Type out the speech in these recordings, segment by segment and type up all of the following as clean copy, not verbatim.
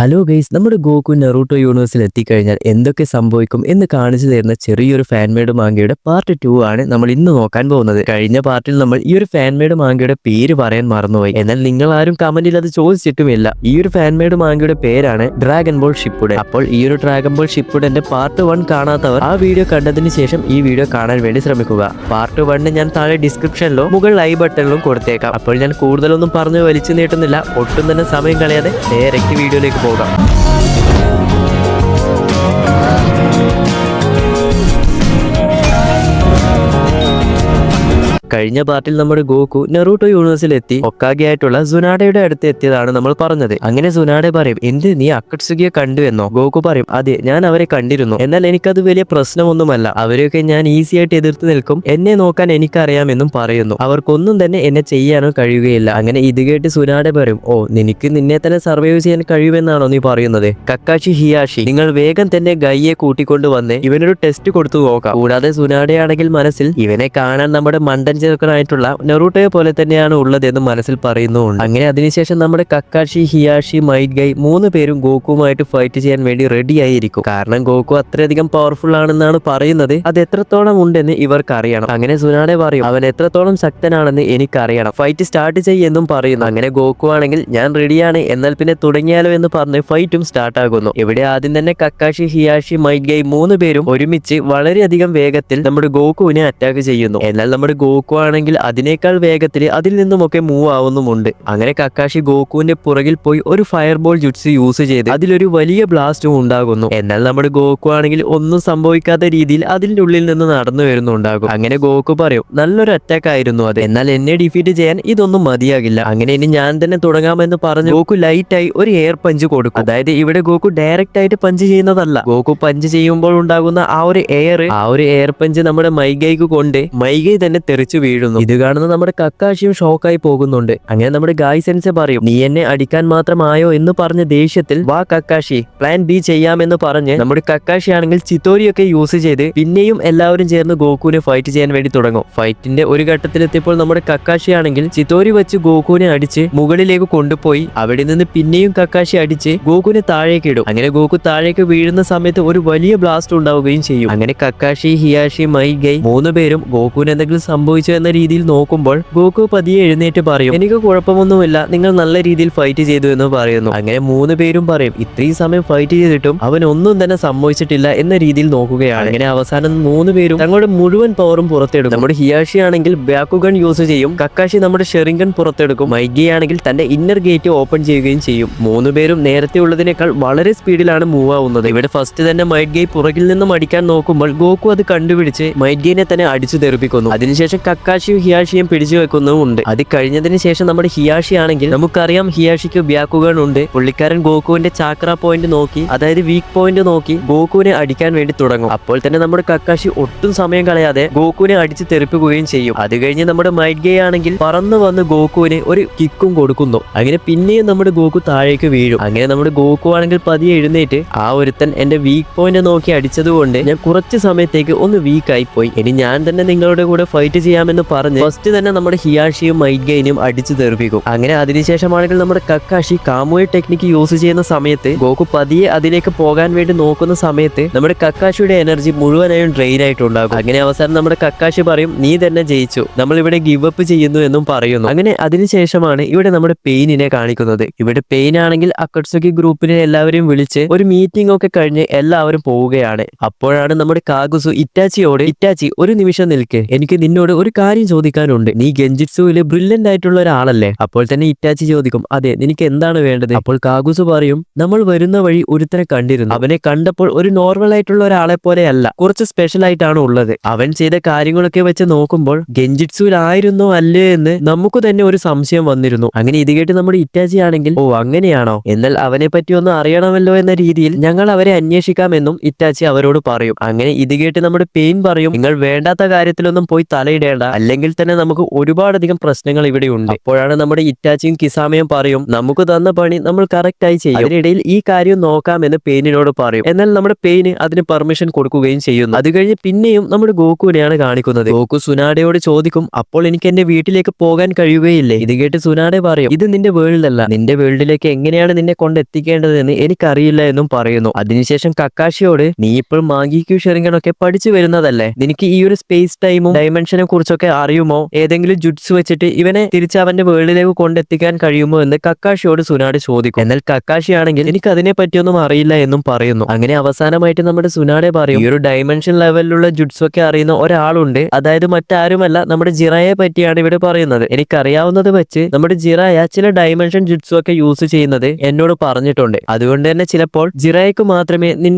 Hello guys, നമ്മുടെ Goku Naruto യൂണിവേഴ്സിൽ എത്തിക്കഴിഞ്ഞാൽ എന്തൊക്കെ സംഭവിക്കും എന്ന് കാണിച്ചു തരുന്ന ചെറിയൊരു ഫാൻമേഡ് മാങ്കയുടെ പാർട്ട് 2 ആണ് നമ്മൾ ഇന്ന് നോക്കാൻ പോകുന്നത്. കഴിഞ്ഞ പാർട്ടിൽ നമ്മൾ ഈ ഒരു ഫാൻമേഡ് മാങ്കയുടെ പേര് പറയാൻ മറന്നുപോയി. എന്നാൽ നിങ്ങൾ ആരും കമന്റിൽ അത് ചോദിച്ചിട്ടുമില്ല. ഈ ഒരു ഫാൻമേഡ് മാങ്കയുടെ പേരാണ് ഡ്രാഗൺ ബോൾ ഷിപ്പുഡൻ. അപ്പോൾ ഈ ഒരു ഡ്രാഗൺ ബോൾ ഷിപ്പുഡന്റെ പാർട്ട് 1 കാണാത്തവർ ആ വീഡിയോ കണ്ടതിന് ശേഷം ഈ വീഡിയോ കാണാൻ വേണ്ടി ശ്രമിക്കുക. പാർട്ട് 1 ഞാൻ താഴെ ഡിസ്ക്രിപ്ഷനിലോ മുകളിൽ ഐ ബട്ടണിലും കൊടുത്തേക്കാം. അപ്പോൾ ഞാൻ കൂടുതലൊന്നും പറഞ്ഞു വലിച്ചു നീട്ടുന്നില്ല. ഒട്ടും തന്നെ സമയം കളയാതെ ഡയറക്റ്റ് വീഡിയോയിലേക്ക് പോകാം. കഴിഞ്ഞ പാർട്ടിൽ നമ്മുടെ ഗോക്കു നറൂട്ടോ യൂണിവേഴ്സിൽ എത്തി ഹൊക്കാഗെ ആയിട്ടുള്ള സുനാഡയുടെ അടുത്ത് എത്തിയതാണ് നമ്മൾ പറഞ്ഞത്. അങ്ങനെ സുനാഡെ പറയും, എന്ത് നീ അക്കട്സുകിയെ കണ്ടു എന്നോ? ഗോക്കു പറയും, അതെ, ഞാൻ അവരെ കണ്ടിരുന്നു. എന്നാൽ എനിക്കത് വലിയ പ്രശ്നമൊന്നുമല്ല. അവരെയൊക്കെ ഞാൻ ഈസി ആയിട്ട് എതിർത്ത് നിൽക്കും. എന്നെ നോക്കാൻ എനിക്കറിയാമെന്നും പറയുന്നു. അവർക്കൊന്നും തന്നെ എന്നെ ചെയ്യാനോ കഴിയുകയില്ല. അങ്ങനെ ഇത് കേട്ട് സുനാഡെ പറയും, ഓ, നിനക്ക് നിന്നെ തന്നെ സർവൈവ് ചെയ്യാൻ കഴിയുമെന്നാണോ നീ പറയുന്നത്? കക്കാഷി ഹിയാഷി, നിങ്ങൾ വേഗം തന്നെ ഗൈയെ കൂട്ടിക്കൊണ്ട് വന്ന് ഇവനൊരു ടെസ്റ്റ് കൊടുത്തു നോക്കാം. കൂടാതെ സുനാഡയാണെങ്കിൽ മനസ്സിൽ ഇവനെ കാണാൻ നമ്മുടെ മണ്ടൻ ചെറുക്കനായിട്ടുള്ള നറൂട്ടോയെ പോലെ തന്നെയാണ് ഉള്ളതെന്ന് മനസ്സിൽ പറയുന്നുണ്ട്. അങ്ങനെ അതിനുശേഷം നമ്മുടെ കക്കാഷി, ഹിയാഷി, മൈറ്റ് ഗൈ 3 പേരും ഗോക്കുവുമായിട്ട് ഫൈറ്റ് ചെയ്യാൻ വേണ്ടി റെഡി ആയിരിക്കും. കാരണം ഗോക്കു അത്രയധികം പവർഫുൾ ആണെന്നാണ് പറയുന്നത്. അത് എത്രത്തോളം ഉണ്ടെന്ന് ഇവർക്ക് അറിയണം. അങ്ങനെ സുനാഡെ പറയും, അവൻ എത്രത്തോളം ശക്തനാണെന്ന് എനിക്കറിയണം, ഫൈറ്റ് സ്റ്റാർട്ട് ചെയ്യുമെന്നും പറയുന്നു. അങ്ങനെ ഗോക്കു ആണെങ്കിൽ ഞാൻ റെഡിയാണ്, എന്നാൽ പിന്നെ തുടങ്ങിയാലോ എന്ന് പറഞ്ഞ് ഫൈറ്റും സ്റ്റാർട്ട് ആകുന്നു. ഇവിടെ ആദ്യം തന്നെ കക്കാഷി, ഹിയാഷി, മൈറ്റ് ഗൈ 3 പേരും ഒരുമിച്ച് വളരെയധികം വേഗത്തിൽ നമ്മുടെ ഗോക്കുവിനെ അറ്റാക്ക് ചെയ്യുന്നു. എന്നാൽ നമ്മുടെ ഗോക്കു ആണെങ്കിൽ അതിനേക്കാൾ വേഗത്തിൽ അതിൽ നിന്നുമൊക്കെ മൂവ് ആവുന്നുമുണ്ട്. അങ്ങനെ കക്കാഷി ഗോക്കുവിന്റെ പുറകിൽ പോയി ഒരു ഫയർ ബോൾ ജുട്സ് യൂസ് ചെയ്ത് അതിലൊരു വലിയ ബ്ലാസ്റ്റും ഉണ്ടാകുന്നു. എന്നാൽ നമ്മുടെ ഗോക്കു ആണെങ്കിൽ ഒന്നും സംഭവിക്കാത്ത രീതിയിൽ അതിന്റെ ഉള്ളിൽ നിന്ന് നടന്നു വരുന്നുണ്ടാകും. അങ്ങനെ ഗോക്കു പറയും, നല്ലൊരു അറ്റാക്ക് ആയിരുന്നു അത്, എന്നാൽ എന്നെ ഡിഫീറ്റ് ചെയ്യാൻ ഇതൊന്നും മതിയാകില്ല. അങ്ങനെ ഇനി ഞാൻ തന്നെ തുടങ്ങാമെന്ന് പറഞ്ഞ് ഗോക്കു ലൈറ്റായി ഒരു എയർ പഞ്ച് കൊടുക്കും. അതായത് ഇവിടെ ഗോക്കു ഡയറക്റ്റ് ആയിട്ട് പഞ്ച് ചെയ്യുന്നതല്ല. ഗോക്കു പഞ്ച് ചെയ്യുമ്പോൾ ഉണ്ടാകുന്ന ആ ഒരു എയർ പഞ്ച് നമ്മുടെ മൈഗൈക്ക് കൊണ്ട് മൈഗൈ തന്നെ തെറിച്ചു വീഴുന്നു. ഇത് കാണുന്ന നമ്മുടെ കക്കാഷിയും ഷോക്കായി പോകുന്നുണ്ട്. അങ്ങനെ നമ്മുടെ ഗായ് സെൻസെ പറയും, നീ എന്നെ അടിക്കാൻ മാത്രമായോ എന്ന് പറഞ്ഞ ദേഷ്യത്തിൽ വാ കക്കാഷി, പ്ലാൻ ബി ചെയ്യാമെന്ന് പറഞ്ഞ് നമ്മുടെ കക്കാഷി ആണെങ്കിൽ ചിത്തോരിയൊക്കെ യൂസ് ചെയ്ത് പിന്നെയും എല്ലാവരും ചേർന്ന് ഗോക്കുവിനെ ഫൈറ്റ് ചെയ്യാൻ വേണ്ടി തുടങ്ങും. ഫൈറ്റിന്റെ ഒരു ഘട്ടത്തിലെത്തിയപ്പോൾ നമ്മുടെ കക്കാഷി ആണെങ്കിൽ ചിത്തോരി വെച്ച് ഗോക്കുവിനെ അടിച്ച് മുകളിലേക്ക് കൊണ്ടുപോയി അവിടെ നിന്ന് പിന്നെയും കക്കാഷി അടിച്ച് ഗോക്കുവിനെ താഴേക്ക് ഇടും. അങ്ങനെ ഗോക്കു താഴേക്ക് വീഴുന്ന സമയത്ത് ഒരു വലിയ ബ്ലാസ്റ്റ് ഉണ്ടാവുകയും ചെയ്യും. അങ്ങനെ കക്കാഷി, ഹിയാഷി, മൈറ്റ് ഗൈ 3 പേരും ഗോക്കുവിന് എന്തെങ്കിലും സംഭവിച്ചു എന്ന രീതിയിൽ നോക്കുമ്പോൾ ഗോക്കു പതിയെ എഴുന്നേറ്റ് പറയും, എനിക്ക് കുഴപ്പമൊന്നുമില്ല, നിങ്ങൾ നല്ല രീതിയിൽ ഫൈറ്റ് ചെയ്തു എന്ന് പറയുന്നു. അങ്ങനെ 3 പേരും പറയും, ഇത്രയും സമയം ഫൈറ്റ് ചെയ്തിട്ടും അവൻ ഒന്നും തന്നെ സംഭവിച്ചിട്ടില്ല എന്ന രീതിയിൽ നോക്കുകയാണ്. അങ്ങനെ അവസാനം 3 പേരും തങ്ങളുടെ മുഴുവൻ പവറും പുറത്തെടുക്കും. നമ്മുടെ ഹിയാഷി ആണെങ്കിൽ ബാക്കുഗൺ യൂസ് ചെയ്യും. കക്കാഷി നമ്മുടെ ഷെറിംഗൺ പുറത്തെടുക്കും. മൈഗി ആണെങ്കിൽ തന്റെ ഇന്നർ ഗേറ്റ് ഓപ്പൺ ചെയ്യുകയും ചെയ്യും. 3 പേരും നേരത്തെ ഉള്ളതിനേക്കാൾ വളരെ സ്പീഡിലാണ് മൂവ് ആവുന്നത്. ഇവിടെ ഫസ്റ്റ് തന്നെ മൈറ്റ് ഗൈ പുറകിൽ നിന്നും അടിക്കാൻ നോക്കുമ്പോൾ ഗോക്കു അത് കണ്ടുപിടിച്ച് മൈറ്റ് ഗൈനെ തന്നെ അടിച്ചു തെറിപ്പിക്കുന്നു. അതിനുശേഷം കക്കാഷിയും ഹിയാഷിയും പിടിച്ചു വെക്കുന്നുമുണ്ട്. അത് കഴിഞ്ഞതിന് ശേഷം നമ്മുടെ ഹിയാഷി ആണെങ്കിൽ നമുക്കറിയാം ഹിയാഷിക്ക് ബ്യാക്കുഗൺ ഉണ്ട്. പുള്ളിക്കാരൻ ഗോക്കുവിന്റെ ചാക്ര പോയിന്റ് നോക്കി, അതായത് വീക്ക് പോയിന്റ് നോക്കി ഗോക്കുവിനെ അടിക്കാൻ വേണ്ടി തുടങ്ങും. അപ്പോൾ തന്നെ നമ്മുടെ കക്കാഷി ഒട്ടും സമയം കളയാതെ ഗോക്കുവിനെ അടിച്ച് തെറിപ്പിക്കുകയും ചെയ്യും. അത് കഴിഞ്ഞ് നമ്മുടെ മൈറ്റ് ഗൈ ആണെങ്കിൽ പറന്നു വന്ന് ഗോക്കുവിന് ഒരു കിക്കും കൊടുക്കുന്നു. അങ്ങനെ പിന്നെയും നമ്മുടെ ഗോക്കു താഴേക്ക് വീഴും. അങ്ങനെ നമ്മുടെ ഗോക്കു ആണെങ്കിൽ പതിയെ എഴുന്നേറ്റ്, ആ ഒരുത്തൻ എന്റെ വീക്ക് പോയിന്റ് നോക്കി അടിച്ചതുകൊണ്ട് ഞാൻ കുറച്ച് സമയത്തേക്ക് ഒന്ന് വീക്കായി പോയി, ഇനി ഞാൻ തന്നെ നിങ്ങളുടെ കൂടെ ഫൈറ്റ് ചെയ്യാമെന്ന് പറഞ്ഞ് ഫസ്റ്റ് തന്നെ നമ്മുടെ ഹിയാഷിയും മൈറ്റ് ഗൈനെയും അടിച്ചു തെറിപ്പിക്കും. അങ്ങനെ അതിനുശേഷമാണെങ്കിൽ നമ്മുടെ കക്കാഷി കാമുയ ടെക്നിക്ക് യൂസ് ചെയ്യുന്ന സമയത്ത് ഗോക്കു പതിയെ അതിലേക്ക് പോകാൻ വേണ്ടി നോക്കുന്ന സമയത്ത് നമ്മുടെ കക്കാഷിയുടെ എനർജി മുഴുവനായും ഡ്രെയിൻ ആയിട്ടുണ്ടാകും. അങ്ങനെ അവസാനം നമ്മുടെ കക്കാഷി പറയും, നീ തന്നെ ജയിച്ചു, നമ്മൾ ഇവിടെ ഗിവ് അപ്പ് ചെയ്യുന്നു എന്നും പറയുന്നു. അങ്ങനെ അതിനുശേഷമാണ് ഇവിടെ നമ്മുടെ പെയിനിനെ കാണിക്കുന്നത്. ഇവിടെ പെയിൻ ആണെങ്കിൽ അക്കട്സുക്കി ഗ്രൂപ്പിനെ എല്ലാവരെയും വിളിച്ച് ഒരു മീറ്റിംഗ് ഒക്കെ കഴിഞ്ഞ് എല്ലാവരും പോവുകയാണ്. അപ്പോഴാണ് നമ്മുടെ കാഗുസു ഇറ്റാച്ചിയോട്, ഇറ്റാച്ചി ഒരു നിമിഷം നിൽക്ക്, എനിക്ക് നിന്നോട് ഒരു കാര്യം ചോദിക്കാനുണ്ട്, നീ ഗെൻജിറ്റ്സുവില് ബ്രില്യന്റ് ആയിട്ടുള്ള ഒരാളല്ലേ? അപ്പോൾ തന്നെ ഇറ്റാച്ചി ചോദിക്കും, അതെ, നിനക്ക് എന്താണ് വേണ്ടത്? അപ്പോൾ കാഗുസു പറയും, നമ്മൾ വരുന്ന വഴി ഒരുത്തനെ കണ്ടിരുന്നു, അവനെ കണ്ടപ്പോൾ ഒരു നോർമൽ ആയിട്ടുള്ള ഒരാളെ പോലെ അല്ല, കുറച്ച് സ്പെഷ്യൽ ആയിട്ടാണ് ഉള്ളത്. അവൻ ചെയ്ത കാര്യങ്ങളൊക്കെ വെച്ച് നോക്കുമ്പോൾ ഗെൻജിറ്റ്സുവിലായിരുന്നോ അല്ലേ എന്ന് നമുക്ക് തന്നെ ഒരു സംശയം വന്നിരുന്നു. അങ്ങനെ ഇത് കേട്ട് നമ്മുടെ ഇറ്റാച്ചി ആണെങ്കിൽ, ഓ അങ്ങനെയാണോ, എന്നാൽ അവനെ പറ്റി ഒന്ന് അറിയണമല്ലോ എന്ന രീതിയിൽ ഞങ്ങൾ അവരെ അന്വേഷിക്കാമെന്നും ഇറ്റാച്ചി അവരോട് പറയും. അങ്ങനെ ഇത് കേട്ട് നമ്മുടെ പെയിൻ പറയും, നിങ്ങൾ വേണ്ടാത്ത കാര്യത്തിലൊന്നും പോയി തലയിടേണ്ട, അല്ലെങ്കിൽ തന്നെ നമുക്ക് ഒരുപാടധികം പ്രശ്നങ്ങൾ ഇവിടെ ഉണ്ട്. അപ്പോഴാണ് നമ്മുടെ ഇറ്റാച്ചിയും കിസാമയും പറയും നമുക്ക് തന്ന പണി നമ്മൾ കറക്റ്റ് ആയി ചെയ്യും, അതിനിടയിൽ ഈ കാര്യം നോക്കാമെന്ന് പെയിനിനോട് പറയും. എന്നാൽ നമ്മുടെ പെയിന് അതിന് പെർമിഷൻ കൊടുക്കുകയും ചെയ്യുന്നു. അത് കഴിഞ്ഞ് പിന്നെയും നമ്മുടെ ഗോകുവിനെയാണ് കാണിക്കുന്നത്. ഗോകു സുനാഡയോട് ചോദിക്കും അപ്പോൾ എനിക്ക് എന്റെ വീട്ടിലേക്ക് പോകാൻ കഴിയുകയില്ലേ? ഇത് കേട്ട് സുനാഡെ പറയും ഇത് നിന്റെ വേൾഡ് അല്ല, നിന്റെ വേൾഡിലേക്ക് എങ്ങനെയാണ് നിന്നെ കൊണ്ടെത്തിക്കേണ്ടതെന്ന് എനിക്കറിയില്ല എന്നും പറയുന്നു. അതിനുശേഷം കക്കാഷിയോട് നീ ഇപ്പോൾ മാഗിക്യൂ ഷെറിംഗനൊക്കെ പഠിച്ചു വരുന്നതല്ലേ, നിനക്ക് ഈ ഒരു സ്പേസ് ടൈമും ഡയമെൻഷനെ കുറിച്ചൊക്കെ അറിയുമോ? ഏതെങ്കിലും ജുഡ്സ് വെച്ചിട്ട് ഇവനെ തിരിച്ച് അവന്റെ വേൾഡിലേക്ക് കൊണ്ടെത്തിക്കാൻ കഴിയുമോ എന്ന് കക്കാഷിയോട് സുനാഡെ ചോദിക്കും. എന്നാൽ കക്കാഷി ആണെങ്കിൽ എനിക്ക് അതിനെ പറ്റിയൊന്നും അറിയില്ല എന്നും പറയുന്നു. അങ്ങനെ അവസാനമായിട്ട് നമ്മുടെ സുനാഡെ പറയും ഈ ഒരു ഡയമെൻഷൻ ലെവലിലുള്ള ജുഡ്സ് ഒക്കെ അറിയുന്ന ഒരാളുണ്ട്, അതായത് മറ്റാരുമല്ല നമ്മുടെ ജിറയെ പറ്റിയാണ് ഇവിടെ പറയുന്നത്. എനിക്കറിയാവുന്നത് വെച്ച് നമ്മുടെ ജിറയ ചില ഡയമെൻഷൻ ജുഡ്സ് ഒക്കെ യൂസ് ചെയ്യുന്നത് എന്നോട് പറഞ്ഞിട്ടുണ്ട്. അതുകൊണ്ട് തന്നെ ചിലപ്പോൾ ജിറയ്ക്ക് മാത്രമേ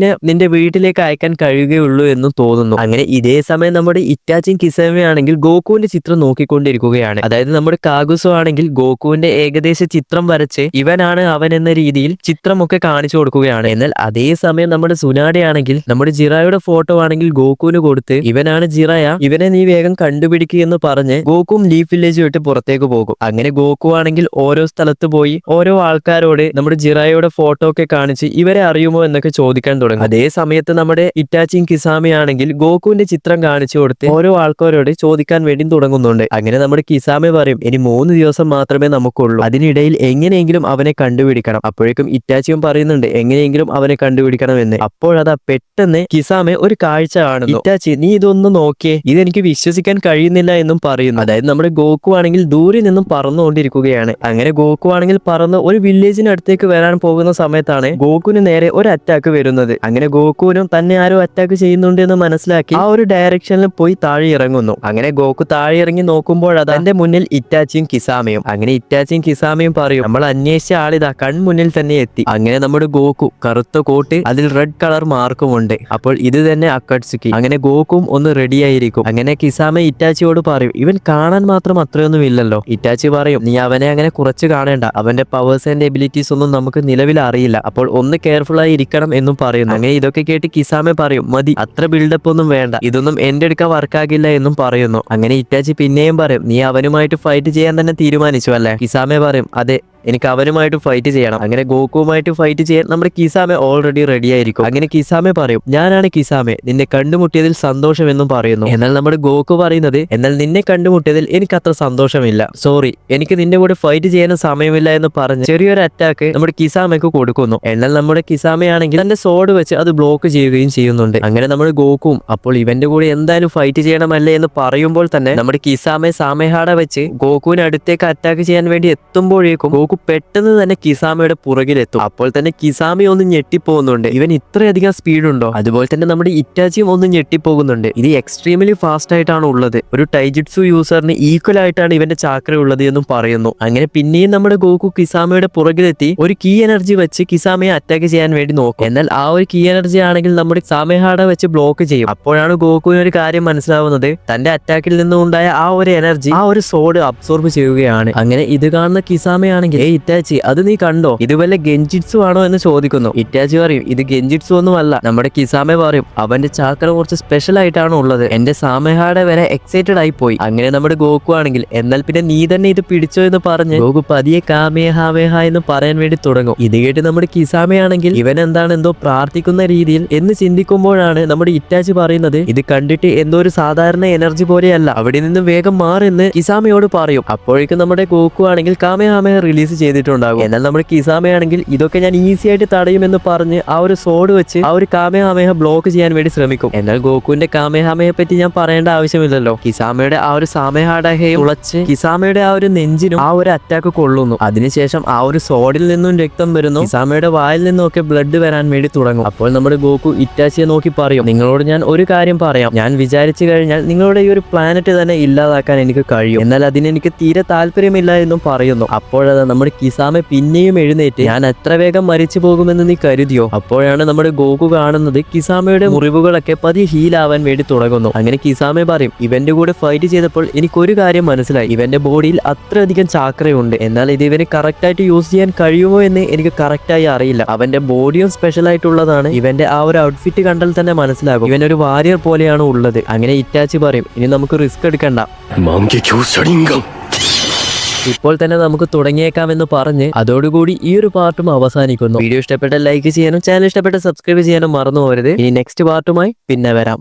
നിന്റെ വീട്ടിലേക്ക് അയക്കാൻ കഴിയുകയുള്ളൂ എന്നും തോന്നുന്നു. അങ്ങനെ ഇതേ സമയം നമ്മുടെ ഇറ്റാച്ചിയും കിസാമയാണെങ്കിൽ ഗോകുവിന്റെ ചിത്രം നോക്കിക്കൊണ്ടിരിക്കുകയാണ്. അതായത് നമ്മുടെ കാഗുസോ ആണെങ്കിൽ ഗോകുവിന്റെ ഏകദേശ ചിത്രം വരച്ച് ഇവനാണ് അവൻ എന്ന രീതിയിൽ ചിത്രമൊക്കെ കാണിച്ചു കൊടുക്കുകയാണ്. എന്നാൽ അതേ സമയം നമ്മുടെ സുനാഡെ ആണെങ്കിൽ നമ്മുടെ ജിറയുടെ ഫോട്ടോ ആണെങ്കിൽ ഗോകുവിന് കൊടുത്ത് ഇവനാണ് ജിറയ, ഇവനെ നീ വേഗം കണ്ടുപിടിക്കുക എന്ന് പറഞ്ഞ് ഗോകുവും ലീഫ് വില്ലേജ് വിട്ട് പുറത്തേക്ക് പോകും. അങ്ങനെ ഗോകു ആണെങ്കിൽ ഓരോ സ്ഥലത്ത് പോയി ഓരോ ആൾക്കാരോട് നമ്മുടെ ജിറയുടെ ഫോട്ടോ ഒക്കെ കാണിച്ച് ഇവരെ അറിയുമോ എന്നൊക്കെ ചോദിക്കാൻ തുടങ്ങും. അതേ സമയത്ത് നമ്മുടെ ഇറ്റാച്ചിയും കിസാമയാണെങ്കിൽ ഗോകുവിന്റെ ചിത്രം കാണിച്ചു കൊടുത്ത് ഓരോ ആൾക്കാരോട് ചോദിക്കാൻ വേണ്ടി തുടങ്ങുന്നുണ്ട്. അങ്ങനെ നമ്മുടെ കിസാമ പറയും ഇനി 3 ദിവസം മാത്രമേ നമുക്കുള്ളൂ, അതിനിടയിൽ എങ്ങനെയെങ്കിലും അവനെ കണ്ടുപിടിക്കണം. അപ്പോഴേക്കും ഇറ്റാച്ചിയും പറയുന്നുണ്ട് എങ്ങനെയെങ്കിലും അവനെ കണ്ടുപിടിക്കണം എന്ന്. അപ്പോഴതാ പെട്ടെന്ന് കിസാമെ ഒരു കാഴ്ച കാണുന്നു. ഇറ്റാച്ചി നീ ഇതൊന്ന് നോക്കിയേ, ഇതെനിക്ക് വിശ്വസിക്കാൻ കഴിയുന്നില്ല എന്നും പറയുന്നു. അതായത് നമ്മുടെ ഗോകു ആണെങ്കിൽ ദൂരെ നിന്നും പറന്നുകൊണ്ടിരിക്കുകയാണ്. അങ്ങനെ ഗോകു ആണെങ്കിൽ പറന്ന് ഒരു വില്ലേജിന് അടുത്തേക്ക് വരാൻ പോകുന്ന സമയത്താണ് ഗോകുവിന് നേരെ ഒരു അറ്റാക്ക് വരുന്നത്. അങ്ങനെ ഗോകുവിനും തന്നെ ആരോ അറ്റാക്ക് ചെയ്യുന്നുണ്ട് എന്ന് മനസ്സിലാക്കി ആ ഒരു ഡയറക്ഷനിൽ പോയി താഴെ ഇറങ്ങുന്നു. അങ്ങനെ ഗോകു താഴെ ഇറങ്ങി നോക്കുമ്പോൾ അത് എന്റെ മുന്നിൽ ഇറ്റാച്ചിയും കിസാമയും. അങ്ങനെ ഇറ്റാച്ചിയും കിസാമയും പറയും നമ്മൾ അന്വേഷിച്ച ആളിതാ കൺമുന്നിൽ തന്നെ എത്തി. അങ്ങനെ നമ്മുടെ ഗോകു കറുത്ത കോട്ട്, അതിൽ റെഡ് കളർ മാർക്കുമുണ്ട്. അപ്പോൾ ഇത് തന്നെ അക്കട്സുക്കി. അങ്ങനെ ഗോകുവും ഒന്ന് റെഡി ആയിരിക്കും. അങ്ങനെ കിസാമ ഇറ്റാച്ചിയോട് പറയും ഇവൻ കാണാൻ മാത്രം അത്രയൊന്നും ഇല്ലല്ലോ. ഇറ്റാച്ചി പറയും നീ അവനെ അങ്ങനെ കുറച്ച് കാണേണ്ട, അവന്റെ പവേഴ്സ് ആൻഡ് എബിലിറ്റീസ് ഒന്നും നമുക്ക് നിലവിൽ അറിയില്ല, അപ്പോൾ ഒന്ന് കെയർഫുൾ ആയി ഇരിക്കണം എന്നും പറയുന്നു. അങ്ങനെ ഇതൊക്കെ കേട്ട് കിസാമ പറയും മതി, അത്ര ബിൽഡപ്പ് ഒന്നും വേണ്ട, ഇതൊന്നും എന്റെ അടുക്ക വർക്കാകില്ല എന്നും പറയുന്നു. അങ്ങനെ ഇറ്റാച്ചി പിന്നെയും പറയും നീ അവനുമായിട്ട് ഫൈറ്റ് ചെയ്യാൻ തന്നെ തീരുമാനിച്ചു അല്ലേ? കിസാമ പറയും അതെ, എനിക്ക് അവനുമായിട്ട് ഫൈറ്റ് ചെയ്യണം. അങ്ങനെ ഗോകുവുമായിട്ട് ഫൈറ്റ് ചെയ്യാൻ നമ്മുടെ കിസാമെ ഓൾറെഡി റെഡി ആയിരിക്കും. അങ്ങനെ കിസാമെ പറയും ഞാനാണ് കിസാമെ, നിന്നെ കണ്ടുമുട്ടിയതിൽ സന്തോഷം എന്നും പറയുന്നു. എന്നാൽ നമ്മുടെ ഗോകു പറയുന്നത് എന്നാൽ നിന്നെ കണ്ടുമുട്ടിയതിൽ എനിക്ക് അത്ര സന്തോഷമില്ല, സോറി, എനിക്ക് നിന്റെ കൂടെ ഫൈറ്റ് ചെയ്യാനും സമയമില്ല എന്ന് പറഞ്ഞ് ചെറിയൊരു അറ്റാക്ക് നമ്മുടെ കിസാമയ്ക്ക് കൊടുക്കുന്നു. എന്നാൽ നമ്മുടെ കിസാമയാണെങ്കിൽ തന്റെ സോഡ് വെച്ച് അത് ബ്ലോക്ക് ചെയ്യുകയും ചെയ്യുന്നുണ്ട്. അങ്ങനെ നമ്മുടെ ഗോകുവും അപ്പോൾ ഇവന്റെ കൂടെ എന്തായാലും ഫൈറ്റ് ചെയ്യണമല്ലേ എന്ന് പറയുമ്പോൾ തന്നെ നമ്മുടെ കിസാമെ സാമേഹാട വെച്ച് ഗോകുവിന് അടുത്തേക്ക് അറ്റാക്ക് ചെയ്യാൻ വേണ്ടി എത്തുമ്പോഴേക്കും ഗോകു പെട്ടെന്ന് തന്നെ കിസാമയുടെ പുറകിലെത്തും. അപ്പോൾ തന്നെ കിസാമ ഒന്ന് ഞെട്ടിപ്പോകുന്നുണ്ട്, ഇവൻ ഇത്രയധികം സ്പീഡുണ്ടോ? അതുപോലെ തന്നെ നമ്മുടെ ഇറ്റാച്ചിയും ഒന്ന് ഞെട്ടിപ്പോകുന്നുണ്ട്, ഇത് എക്സ്ട്രീംലി ഫാസ്റ്റ് ആയിട്ടാണ് ഉള്ളത്, ഒരു ടൈജിറ്റ്സു യൂസറിന് ഈക്വൽ ആയിട്ടാണ് ഇവന്റെ ചാക്ര ഉള്ളത് എന്നും പറയുന്നു. അങ്ങനെ പിന്നെയും നമ്മുടെ ഗോകു കിസാമയുടെ പുറകിലെത്തി ഒരു കീ എനർജി വെച്ച് കിസാമയെ അറ്റാക്ക് ചെയ്യാൻ വേണ്ടി നോക്കും. എന്നാൽ ആ ഒരു കീ എനർജി ആണെങ്കിൽ നമ്മുടെ സാമേഹാട വെച്ച് ബ്ലോക്ക് ചെയ്യും. അപ്പോഴാണ് ഗോകുവിന് ഒരു കാര്യം മനസ്സിലാവുന്നത്, തന്റെ അറ്റാക്കിൽ നിന്നുണ്ടായ ആ ഒരു എനർജി ആ ഒരു സോഡ് അബ്സോർബ് ചെയ്യുകയാണ്. അങ്ങനെ ഇത് കാണുന്ന കിസാമയാണെങ്കിൽ ഇറ്റാച്ചി അത് നീ കണ്ടോ, ഇത് വല്ല ഗെൻജിറ്റ്സു ആണോ എന്ന് ചോദിക്കുന്നു. ഇറ്റാച്ചി പറയും ഇത് ഗെൻജിറ്റ്സു ഒന്നും അല്ല. നമ്മുടെ കിസാമെ പറയും അവന്റെ ചാക്ര കുറച്ച് സ്പെഷ്യൽ ആയിട്ടാണ് ഉള്ളത്, എന്റെ സാമേഹാട വരെ എക്സൈറ്റഡ് ആയി പോയി. അങ്ങനെ നമ്മുടെ ഗോകു ആണെങ്കിൽ എന്നാൽ പിന്നെ നീ തന്നെ ഇത് പിടിച്ചോ എന്ന് പറഞ്ഞ് ഗോകു പതിയെ കാമേഹാമേഹ എന്ന് പറയാൻ വേണ്ടി തുടങ്ങും. ഇത് കേട്ട് നമ്മുടെ കിസാമയാണെങ്കിൽ ഇവൻ എന്താണ് എന്തോ പ്രാർത്ഥിക്കുന്ന രീതിയിൽ എന്ന് ചിന്തിക്കുമ്പോഴാണ് നമ്മുടെ ഇറ്റാച്ചി പറയുന്നത് ഇത് കണ്ടിട്ട് എന്തോ ഒരു സാധാരണ എനർജി പോലെയല്ല, അവിടെ നിന്ന് വേഗം മാറെന്ന് കിസാമയോട് പറയും. അപ്പോഴേക്കും നമ്മുടെ ഗോകു ആണെങ്കിൽ കാമേഹാമേഹ റിലീസ് ചെയ്തിട്ടുണ്ടാകും. എന്നാൽ നമ്മുടെ കിസാമയാണെങ്കിൽ ഇതൊക്കെ ഞാൻ ഈസി ആയിട്ട് തടയുമെന്ന് പറഞ്ഞ് ആ ഒരു സോഡ് വെച്ച് ആ ഒരു കാമേഹാമേഹ ബ്ലോക്ക് ചെയ്യാൻ വേണ്ടി ശ്രമിക്കും. എന്നാൽ ഗോകുവിന്റെ കാമേഹാമയെ പറ്റി ഞാൻ പറയേണ്ട ആവശ്യമില്ലല്ലോ, കിസാമയുടെ ആ ഒരു സാമേഹാടഹയെ തുളച്ച് കിസാമയുടെ ആ ഒരു നെഞ്ചിനും ആ ഒരു അറ്റാക്ക് കൊള്ളുന്നു. അതിനുശേഷം ആ ഒരു സോഡിൽ നിന്നും രക്തം വരുന്നു, കിസാമയുടെ വായിൽ നിന്നൊക്കെ ബ്ലഡ് വരാൻ വേണ്ടി തുടങ്ങും. അപ്പോൾ നമ്മുടെ ഗോകു ഇറ്റാച്ചിയെ നോക്കി പറയും നിങ്ങളോട് ഞാൻ ഒരു കാര്യം പറയാം, ഞാൻ വിചാരിച്ചു കഴിഞ്ഞാൽ നിങ്ങളുടെ ഈ ഒരു പ്ലാനറ്റ് തന്നെ ഇല്ലാതാക്കാൻ എനിക്ക് കഴിയും, എന്നാൽ അതിനെനിക്ക് തീരെ താല്പര്യമില്ല എന്നും പറയുന്നു. അപ്പോഴത് നമ്മുടെ നമ്മുടെ കിസാമെ പിന്നെയും എഴുന്നേറ്റ് ഞാൻ എത്ര വേഗം മരിച്ചു പോകുമെന്ന് നീ കരുതിയോ? അപ്പോഴാണ് നമ്മുടെ ഗോകു കാണുന്നത് കിസാമയുടെ മുറിവുകളൊക്കെ പതിയെ ഹീലാവാൻ വേണ്ടി തുടങ്ങുന്നു. അങ്ങനെ കിസാമെ പറയും, ഇവന്റെ കൂടെ ഫൈറ്റ് ചെയ്തപ്പോൾ എനിക്കൊരു കാര്യം മനസ്സിലായി. ഇവന്റെ ബോഡിയിൽ അത്രയധികം ചാക്രയുണ്ട്. എന്നാൽ ഇത് ഇവന് കറക്റ്റ് ആയിട്ട് യൂസ് ചെയ്യാൻ കഴിയുമോ എന്ന് എനിക്ക് കറക്റ്റായി അറിയില്ല. അവന്റെ ബോഡിയും സ്പെഷ്യൽ ആയിട്ടുള്ളതാണ്. ഇവന്റെ ആ ഒരു ഔട്ട്ഫിറ്റ് കണ്ടാൽ തന്നെ മനസ്സിലാകും ഇവനൊരു വാരിയർ പോലെയാണ് ഉള്ളത്. അങ്ങനെ ഇറ്റാച്ചി പറയും, ഇനി നമുക്ക് റിസ്ക് എടുക്കണ്ട, ഇപ്പോൾ തന്നെ നമുക്ക് തുടങ്ങിയേക്കാമെന്ന് പറഞ്ഞ് അതോടുകൂടി ഈ ഒരു പാർട്ടും അവസാനിക്കുന്നു. വീഡിയോ ഇഷ്ടപ്പെട്ട ലൈക്ക് ചെയ്യാനും ചാനൽ ഇഷ്ടപ്പെട്ട സബ്സ്ക്രൈബ് ചെയ്യാനും മറന്നു പോകരുത്. ഇനി നെക്സ്റ്റ് പാർട്ടുമായി പിന്നെ വരാം.